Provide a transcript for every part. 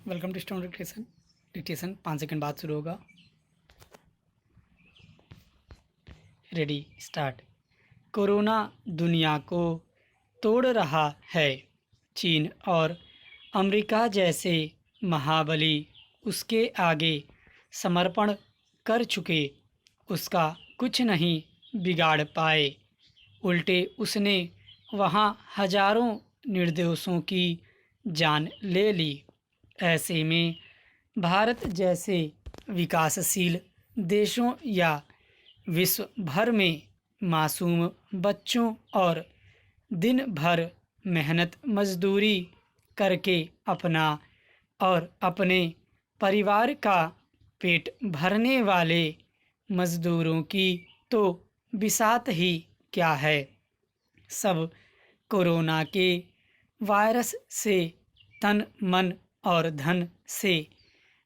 Welcome to stone dictation 5 second बाद शुरू होगा। Ready start. कोरोना दुनिया को तोड़ रहा है। चीन और अमेरिका जैसे महाबली उसके आगे समर्पण कर चुके, उसका कुछ नहीं बिगाड़ पाए। उल्टे उसने वहाँ हजारों निर्दोषों की जान ले ली। ऐसे में भारत जैसे विकासशील देशों या विश्व भर में मासूम बच्चों और दिन भर मेहनत मजदूरी करके अपना और अपने परिवार का पेट भरने वाले मजदूरों की तो बिसात ही क्या है। सब कोरोना के वायरस से तन मन और धन से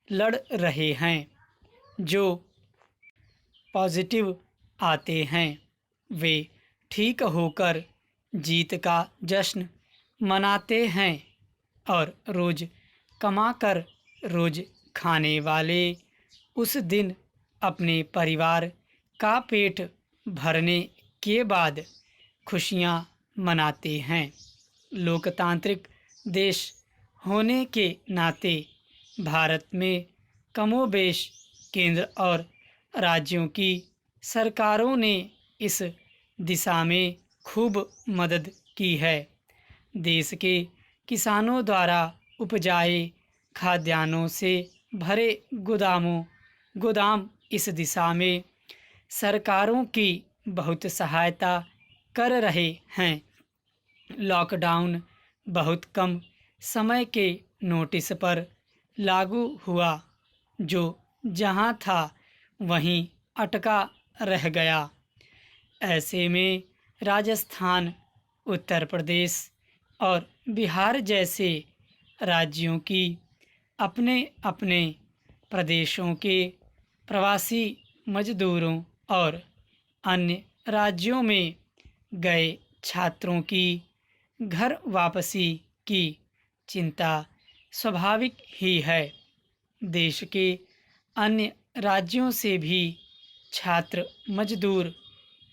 लड़ रहे हैं। जो पॉजिटिव आते हैं वे ठीक होकर जीत का जश्न मनाते हैं और रोज़ कमाकर रोज़ खाने वाले उस दिन अपने परिवार का पेट भरने के बाद खुशियां मनाते हैं। लोकतांत्रिक देश होने के नाते भारत में कमोबेश केंद्र और राज्यों की सरकारों ने इस दिशा में खूब मदद की है। देश के किसानों द्वारा उपजाए खाद्यान्नों से भरे गोदाम इस दिशा में सरकारों की बहुत सहायता कर रहे हैं। लॉकडाउन बहुत कम समय के नोटिस पर लागू हुआ, जो जहां था वहीं अटका रह गया। ऐसे में राजस्थान, उत्तर प्रदेश और बिहार जैसे राज्यों की अपने अपने प्रदेशों के प्रवासी मजदूरों और अन्य राज्यों में गए छात्रों की घर वापसी की चिंता स्वाभाविक ही है। देश के अन्य राज्यों से भी छात्र मजदूर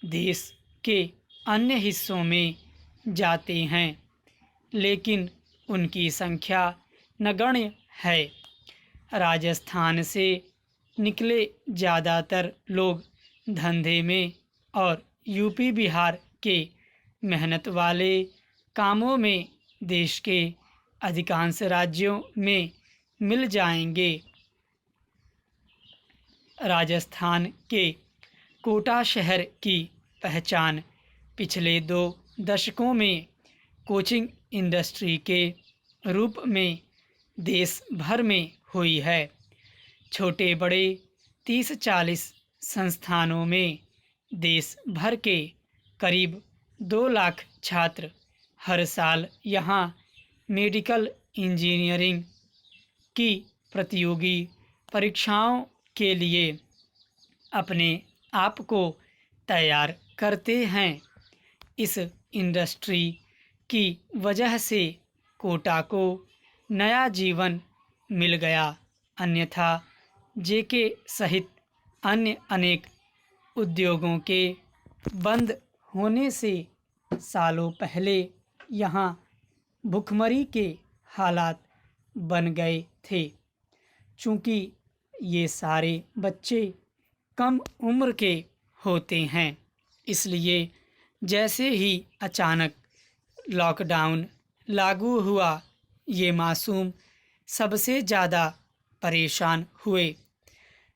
देश के अन्य हिस्सों में जाते हैं, लेकिन उनकी संख्या नगण्य है। राजस्थान से निकले ज़्यादातर लोग धंधे में और यूपी बिहार के मेहनत वाले कामों में देश के अधिकांश राज्यों में मिल जाएंगे। राजस्थान के कोटा शहर की पहचान पिछले 2 दशकों में कोचिंग इंडस्ट्री के रूप में देश भर में हुई है। छोटे बड़े 30-40 संस्थानों में देश भर के करीब 2 लाख छात्र हर साल यहाँ मेडिकल इंजीनियरिंग की प्रतियोगी परीक्षाओं के लिए अपने आप को तैयार करते हैं। इस इंडस्ट्री की वजह से कोटा को नया जीवन मिल गया, अन्यथा जेके सहित अन्य अनेक उद्योगों के बंद होने से सालों पहले यहाँ भुखमरी के हालात बन गए थे। चूँकि ये सारे बच्चे कम उम्र के होते हैं, इसलिए जैसे ही अचानक लॉकडाउन लागू हुआ, ये मासूम सबसे ज़्यादा परेशान हुए।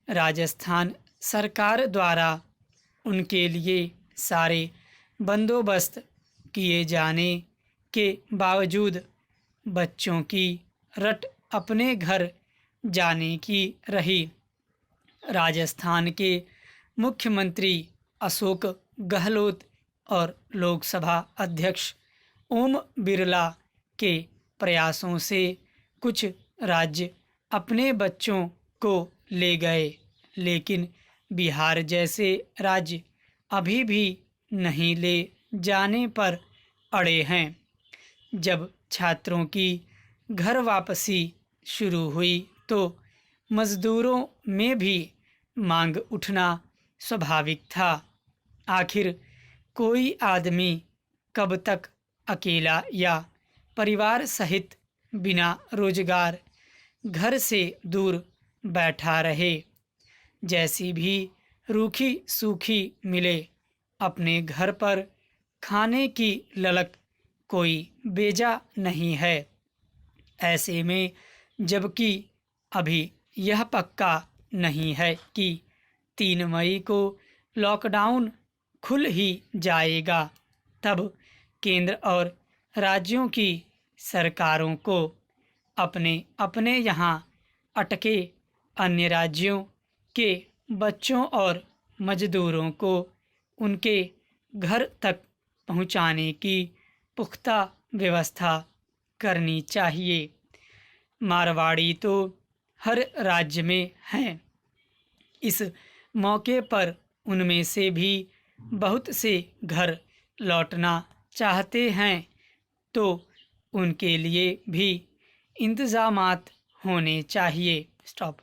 राजस्थान सरकार द्वारा उनके लिए सारे बंदोबस्त किए जाने के बावजूद बच्चों की रट अपने घर जाने की रही। राजस्थान के मुख्यमंत्री अशोक गहलोत और लोकसभा अध्यक्ष ओम बिरला के प्रयासों से कुछ राज्य अपने बच्चों को ले गए, लेकिन बिहार जैसे राज्य अभी भी नहीं ले जाने पर अड़े हैं। जब छात्रों की घर वापसी शुरू हुई तो मज़दूरों में भी मांग उठना स्वाभाविक था। आखिर कोई आदमी कब तक अकेला या परिवार सहित बिना रोजगार घर से दूर बैठा रहे। जैसी भी रूखी सूखी मिले, अपने घर पर खाने की ललक कोई बेजा नहीं है। ऐसे में जबकि अभी यह पक्का नहीं है कि 3 मई को लॉकडाउन खुल ही जाएगा, तब केंद्र और राज्यों की सरकारों को अपने अपने यहाँ अटके अन्य राज्यों के बच्चों और मजदूरों को उनके घर तक पहुँचाने की पुख्ता व्यवस्था करनी चाहिए। मारवाड़ी तो हर राज्य में हैं। इस मौके पर उनमें से भी बहुत से घर लौटना चाहते हैं, तो उनके लिए भी इंतज़ामात होने चाहिए। स्टॉप।